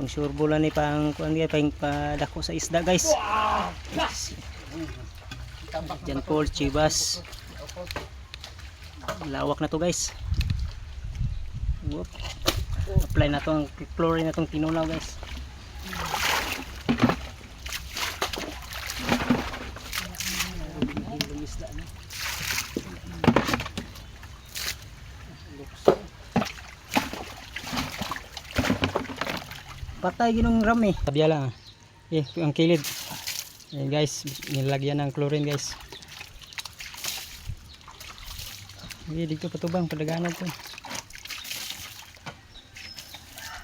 Kung sure bola ni pang kuan guys, pang padako sa isda guys. Diyan Paul Chivas. Lawak na to guys. Whoop. Apply na tong chlorine na tong tinulaw guys. Patay ginong rami. Tabiya lang. Ang kilid. Ayan guys, nilagyan ng chlorine guys. Dito patubang padaganan to.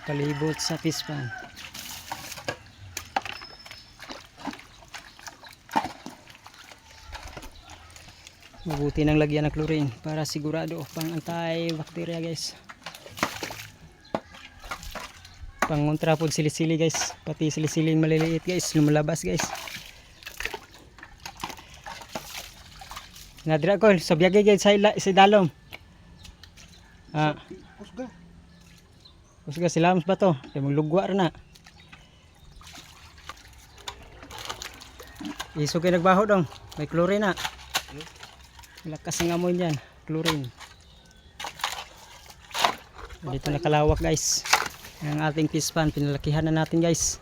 Palibot sa fish pan. Mabuti nang lagyan ng chlorine para sigurado pang anti-bacteria guys. Pangontra po sili-sili guys, pati sili-siling maliliit guys, lumalabas guys. Nadira ko, sabiyagay guys sa dalom. Kusga silams ba to? Kaya maglugwa na. Iso kayo nagbaho dong, may chlorine na. Lakas ang amoy niyan, chlorine. Dito nakalawak guys. Ang ating fish pan, pinalakihan na natin guys.